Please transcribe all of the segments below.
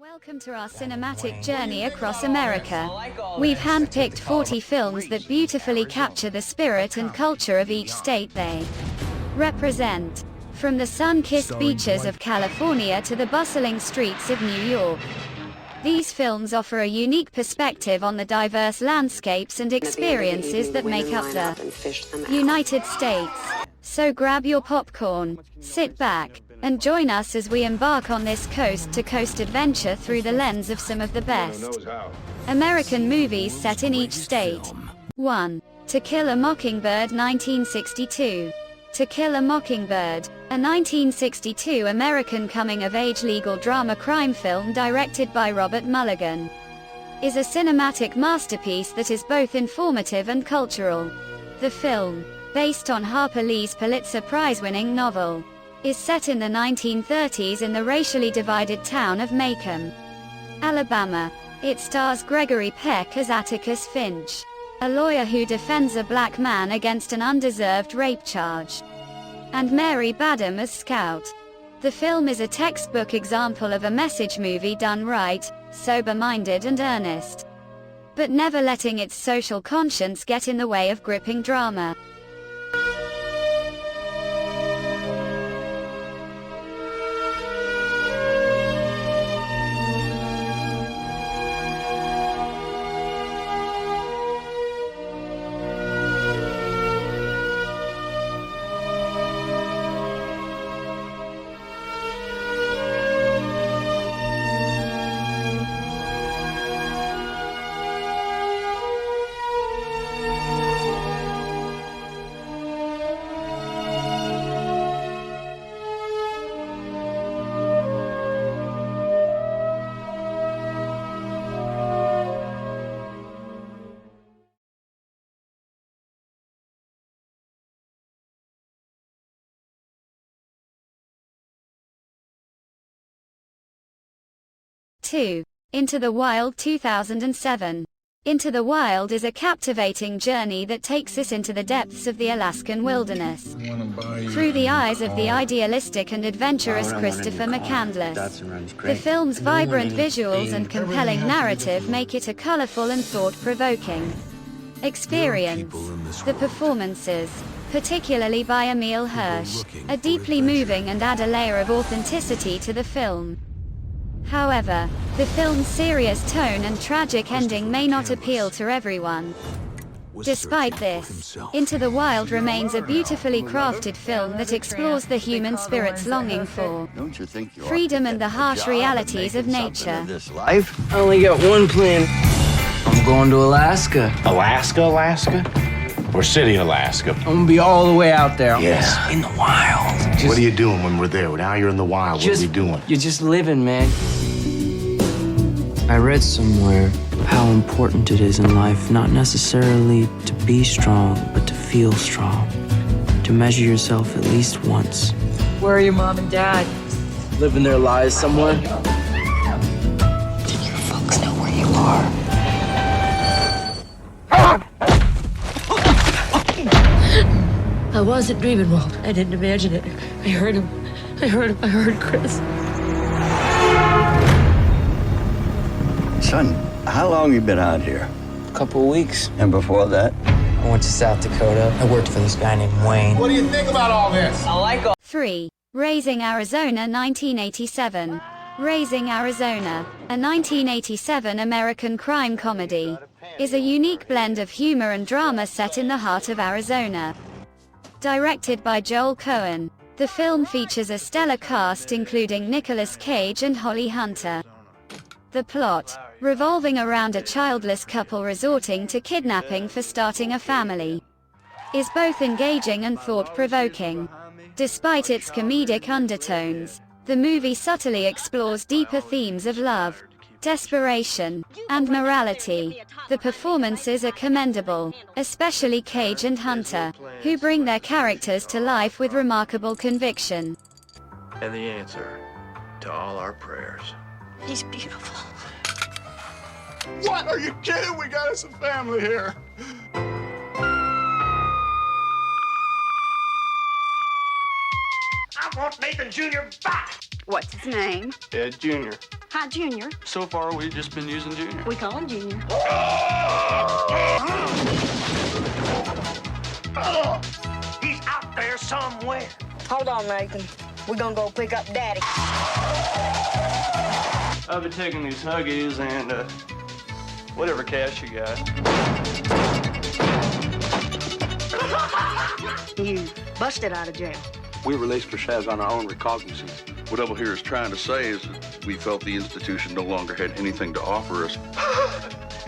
Welcome to our cinematic journey across America. We've handpicked 40 films that beautifully capture the spirit and culture of each state they represent. From the sun-kissed beaches of California to the bustling streets of New York. These films offer a unique perspective on the diverse landscapes and experiences that make up the United States. So grab your popcorn, sit back, and join us as we embark on this coast-to-coast adventure through the lens of some of the best American movies set in each state. 1. To Kill a Mockingbird 1962. To Kill a Mockingbird, a 1962 American coming-of-age legal drama crime film directed by Robert Mulligan, is a cinematic masterpiece that is both informative and cultural. The film, based on Harper Lee's Pulitzer Prize-winning novel, is set in the 1930s in the racially divided town of Macomb, Alabama. It stars Gregory Peck as Atticus Finch, a lawyer who defends a black man against an undeserved rape charge, and Mary Badham as Scout. The film is a textbook example of a message movie done right, sober-minded and earnest, but never letting its social conscience get in the way of gripping drama. Two. Into the Wild 2007. Into the Wild is a captivating journey that takes us into the depths of the Alaskan wilderness, through the eyes of the idealistic and adventurous Christopher McCandless. The film's vibrant visuals and compelling narrative make it a colorful and thought-provoking experience. The performances, particularly by Emile Hirsch, are deeply moving and add a layer of authenticity to the film. However, the film's serious tone and tragic ending may not appeal to everyone. Despite this, Into the Wild remains a beautifully crafted film that explores the human spirit's longing for freedom and the harsh realities of nature. I only got one plan. I'm going to Alaska. Alaska? Or City, Alaska? I'm gonna be all the way out there. Yes. In the wild. What are you doing when we're there? Now you're in the wild. What are you doing? You're just living, man. I read somewhere how important it is in life not necessarily to be strong, but to feel strong. To measure yourself at least once. Where are your mom and dad? Living their lives somewhere. Did your folks know where you are? I wasn't dreaming, Walt. I didn't imagine it. I heard him. I heard Chris. Son, how long you been out here? A couple weeks. And before that? I went to South Dakota. I worked for this guy named Wayne. What do you think about all this? 3. Raising Arizona 1987. Raising Arizona, a 1987 American crime comedy, is a unique blend of humor and drama set in the heart of Arizona. Directed by Joel Cohen, the film features a stellar cast including Nicolas Cage and Holly Hunter. The plot, revolving around a childless couple resorting to kidnapping for starting a family, is both engaging and thought-provoking. Despite its comedic undertones, the movie subtly explores deeper themes of love, desperation, and morality. The performances are commendable, especially Cage and Hunter, who bring their characters to life with remarkable conviction. And the answer to all our prayers. He's beautiful. What? Are you kidding? We got us a family here. I want Nathan Jr. back! What's his name? Ed Jr. Hi, Junior. So far, we've just been using Junior. We call him Junior. He's out there somewhere. Hold on, Nathan. We're gonna go pick up Daddy. I've been taking these Huggies and whatever cash you got. You busted out of jail. We released ourselves on our own recognizance. What Double here is trying to say is that we felt the institution no longer had anything to offer us.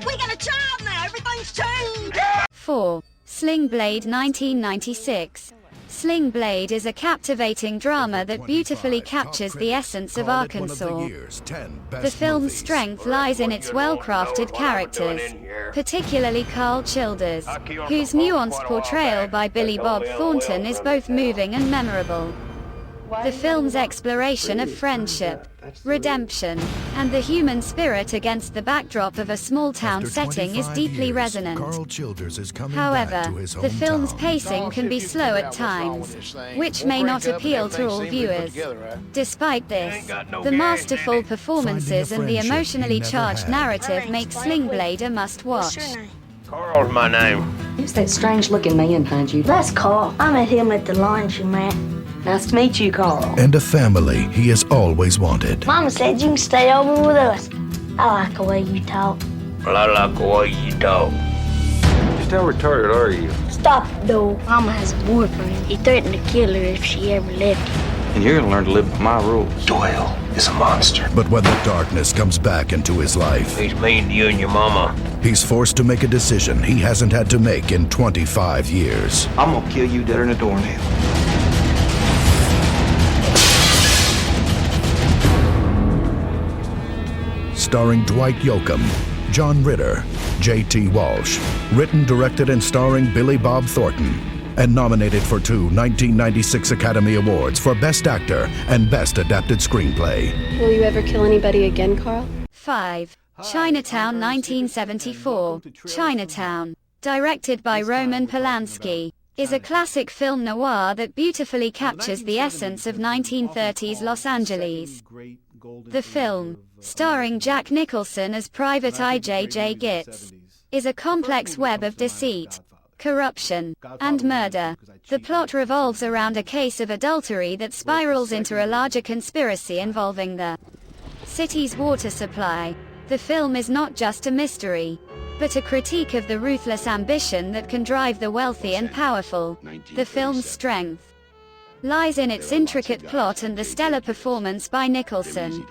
We got a child now. Everything's changed. 4. Sling Blade 1996. Sling Blade is a captivating drama that beautifully captures the essence of Arkansas. The film's strength lies in its well-crafted characters, particularly Carl Childers, whose nuanced portrayal by Billy Bob Thornton is both moving and memorable. The film's exploration of friendship, redemption, and the human spirit against the backdrop of a small-town setting is deeply resonant. However, the film's pacing can be slow at times, which may not appeal to all viewers. Despite this, the masterful performances and the emotionally charged narrative make Sling Blade a must-watch. Carl's my name. Who's that strange-looking man behind you? That's Carl. I met him at the laundromat. Nice to meet you, Carl. And a family he has always wanted. Mama said you can stay over with us. I like the way you talk. Well, I like the way you talk. Just how retarded are you? Stop it, though. Mama has a boyfriend. He threatened to kill her if she ever left him. And you're gonna learn to live by my rules. Doyle is a monster. But when the darkness comes back into his life, He's mean to you and your mama. he's forced to make a decision he hasn't had to make in 25 years. I'm gonna kill you deader than a doornail. Starring Dwight Yoakam, John Ritter, J.T. Walsh. Written, directed, and starring Billy Bob Thornton. And nominated for 2 1996 Academy Awards for Best Actor and Best Adapted Screenplay. Will you ever kill anybody again, Carl? 5. Chinatown 1974. Chinatown, directed by Roman Polanski, is a classic film noir that beautifully captures the essence of 1930s Los Angeles. The film, starring Jack Nicholson as Private I.J.J. Gitz, is a complex web of deceit, corruption, and murder. The plot revolves around a case of adultery that spirals into a larger conspiracy involving the city's water supply. The film is not just a mystery, but a critique of the ruthless ambition that can drive the wealthy and powerful. The film's strength lies in its intricate plot and the stellar performance by Nicholson.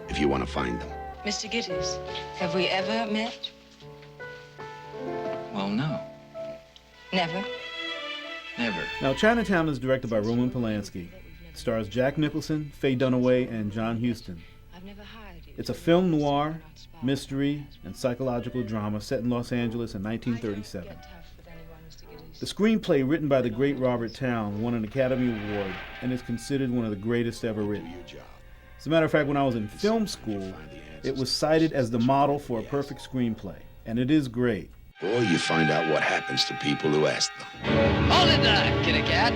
If you want to find them. Mr. Gittes, have we ever met? Well, no. Never? Never. Now, Chinatown is directed by Roman Polanski. It stars Jack Nicholson, Faye Dunaway, and John Huston. It's a film noir, mystery, and psychological drama set in Los Angeles in 1937. The screenplay, written by the great Robert Towne, won an Academy Award and is considered one of the greatest ever written. As a matter of fact, when I was in film school, it was cited as the model for a perfect screenplay, and it is great. Boy, you find out what happens to people who ask them. Hold it there, kitty cat.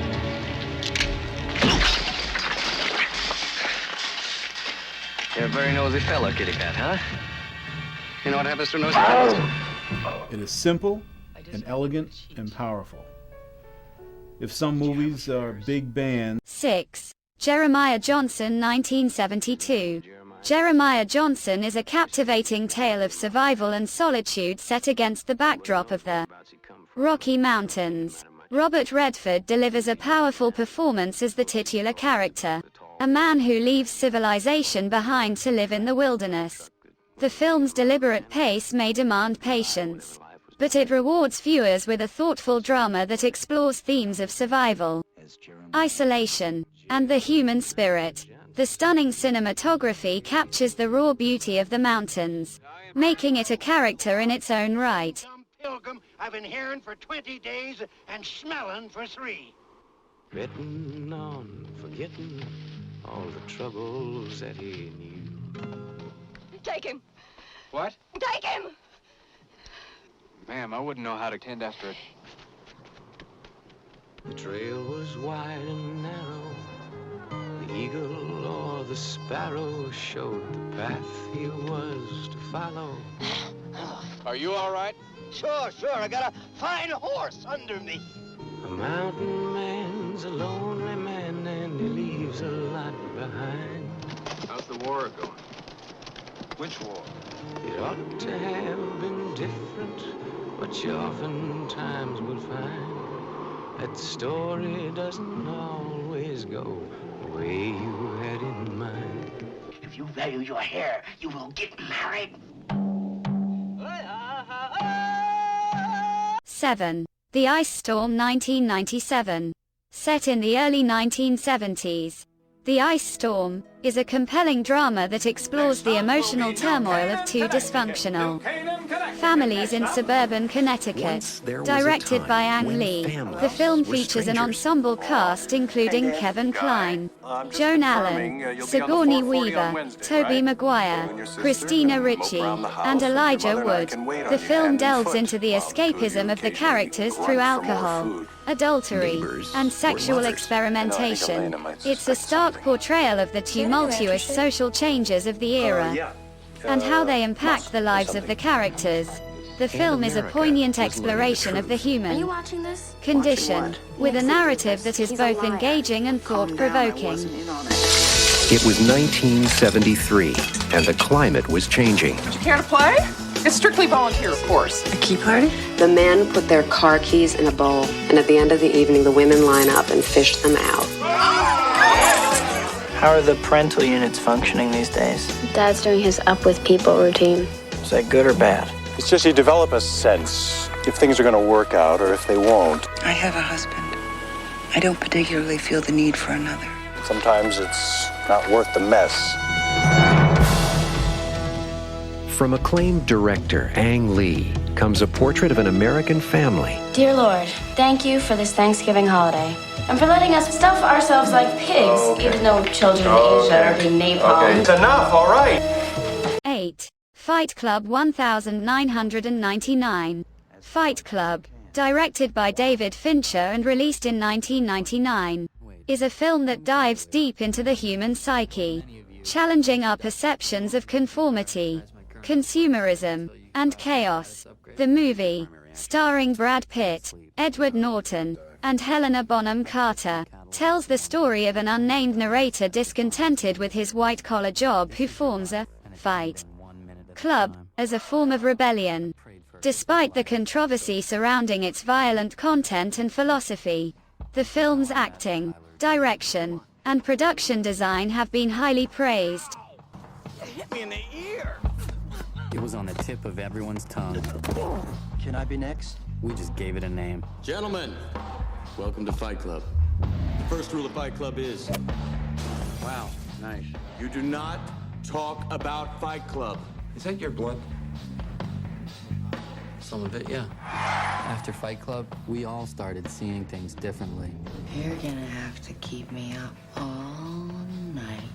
You're a very nosy fella, kitty cat, huh? You know what happens to nosy fellas? It is simple and elegant and powerful. If some movies are big band. 6. Jeremiah Johnson 1972. Jeremiah Johnson is a captivating tale of survival and solitude set against the backdrop of the Rocky Mountains. Robert Redford delivers a powerful performance as the titular character, a man who leaves civilization behind to live in the wilderness. The film's deliberate pace may demand patience, but it rewards viewers with a thoughtful drama that explores themes of survival, isolation, and the human spirit. The stunning cinematography captures the raw beauty of the mountains, making it a character in its own right. Pilgrim, I've been hearing for 20 days and smelling for 3. Betting on forgetting all the troubles that he knew. Take him. What? Take him! Ma'am, I wouldn't know how to tend after it. The trail was wide and narrow. The eagle or the the sparrow showed the path he was to follow. Are you all right? Sure. I got a fine horse under me. A mountain man's a lonely man and he leaves a lot behind. How's the war going? Which war? It ought to have been different, but you oftentimes will find that the story doesn't always go the way you had in mind. If you value your hair, you will get married. 7. The Ice Storm 1997. Set in the early 1970s. The Ice Storm is a compelling drama that explores the emotional turmoil of two dysfunctional families in suburban Connecticut. Directed by Ang Lee, the film features an ensemble cast including Kevin Kline, Joan Allen, Sigourney Weaver, Tobey Maguire, Christina Ricci, and Elijah Wood. The film delves into the escapism of the characters through alcohol, adultery, and sexual experimentation. It's a stark portrayal of the tumultuous social changes of the era and how they impact the lives of the characters. The film is a poignant exploration of the human condition, with a narrative that is both engaging and thought-provoking. It was 1973, and the climate was changing. Do you care to play? It's strictly volunteer, of course. A key party? The men put their car keys in a bowl, and at the end of the evening, the women line up and fish them out. How are the parental units functioning these days? Dad's doing his up with people routine. Is that good or bad? It's just you develop a sense if things are going to work out or if they won't. I have a husband. I don't particularly feel the need for another. Sometimes it's not worth the mess. From acclaimed director Ang Lee comes a portrait of an American family. Dear Lord, thank you for this Thanksgiving holiday. And for letting us stuff ourselves like pigs, even though children in Asia are being napalmed. Okay, it's enough, all right. 8. Fight Club 1999. Fight Club, directed by David Fincher and released in 1999, is a film that dives deep into the human psyche, challenging our perceptions of conformity, consumerism, and chaos. The movie, starring Brad Pitt, Edward Norton, and Helena Bonham Carter, tells the story of an unnamed narrator discontented with his white-collar job who forms a fight club as a form of rebellion. Despite the controversy surrounding its violent content and philosophy, the film's acting, direction, and production design have been highly praised. It hit me in the ear. It was on the tip of everyone's tongue. Can I be next? We just gave it a name. Gentlemen, welcome to Fight Club. The first rule of Fight Club is... Wow, nice. You do not talk about Fight Club. Is that your blood? Some of it, yeah. After Fight Club, we all started seeing things differently. You're gonna have to keep me up all night.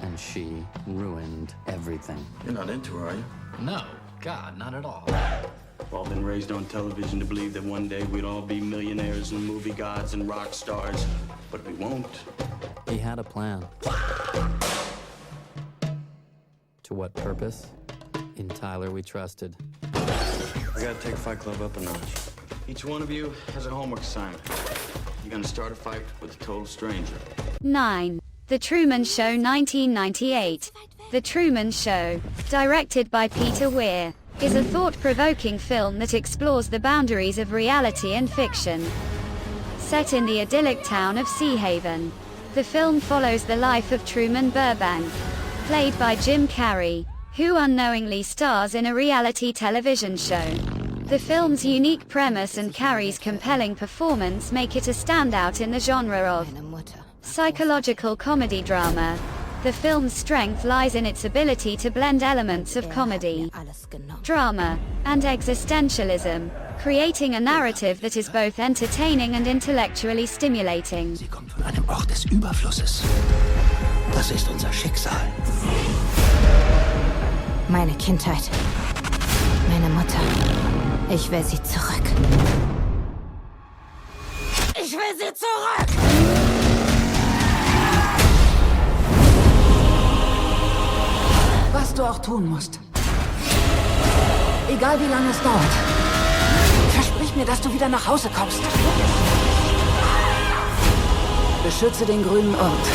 And she ruined everything. You're not into her, are you? No, God, not at all. We've all been raised on television to believe that one day we'd all be millionaires and movie gods and rock stars, but we won't. He had a plan. To what purpose? In Tyler we trusted. I gotta take Fight Club up a notch. Each one of you has a homework assignment. You're gonna start a fight with a total stranger. 9. The Truman Show 1998. The Truman Show, directed by Peter Weir, is a thought-provoking film that explores the boundaries of reality and fiction. Set in the idyllic town of Sea Haven, the film follows the life of Truman Burbank, played by Jim Carrey, who unknowingly stars in a reality television show. The film's unique premise and Carrey's compelling performance make it a standout in the genre of psychological comedy drama. The film's strength lies in its ability to blend elements of comedy, drama, and existentialism, creating a narrative that is both entertaining and intellectually stimulating. Sie kommt von einem Ort des Überflusses. Das ist unser Schicksal. Meine Kindheit. Meine Mutter. Ich will sie zurück. Ich will sie zurück! auch tun musst. Egal wie lange es dauert. Versprich mir, dass du wieder nach Hause kommst. Beschütze den grünen Ort.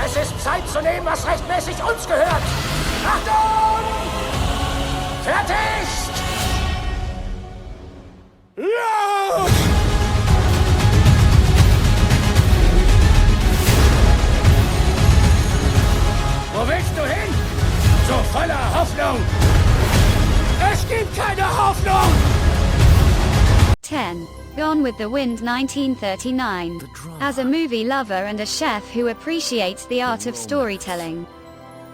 Es ist Zeit zu nehmen, was rechtmäßig uns gehört. Achtung! Fertig! Los! Wo willst du hin? So voller Hoffnung! Es gibt keine Hoffnung! 10. Gone with the Wind 1939. As a movie lover and a chef who appreciates the art of storytelling,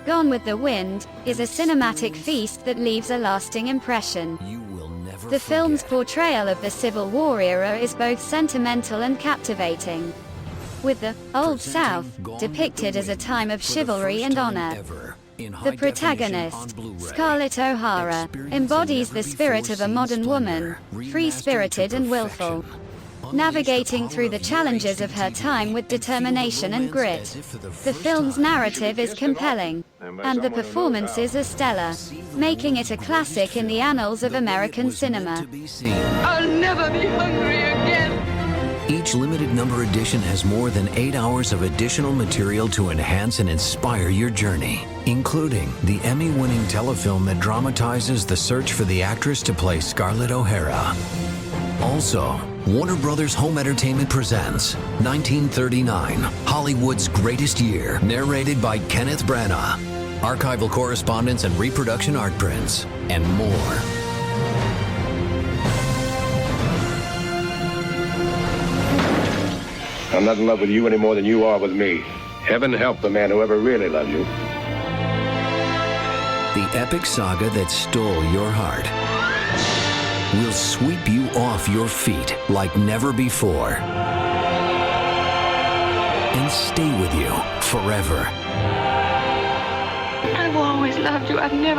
Gone with the Wind is a cinematic feast that leaves a lasting impression. The film's portrayal of the Civil War era is both sentimental and captivating, with the Old South depicted as a time of chivalry and honor. The protagonist, Scarlett O'Hara, embodies the spirit of a modern woman, free-spirited and willful, navigating through the challenges of her time with determination and grit. The film's narrative is compelling, and the performances are stellar, making it a classic in the annals of American cinema. I'll never be hungry again. Each limited number edition has more than 8 hours of additional material to enhance and inspire your journey, including the Emmy-winning telefilm that dramatizes the search for the actress to play Scarlett O'Hara. Also, Warner Brothers Home Entertainment presents 1939, Hollywood's Greatest Year, narrated by Kenneth Branagh, archival correspondence and reproduction art prints, and more. I'm not in love with you any more than you are with me. Heaven help the man who ever really loved you. The epic saga that stole your heart will sweep you off your feet like never before and stay with you forever. I've always loved you. I've never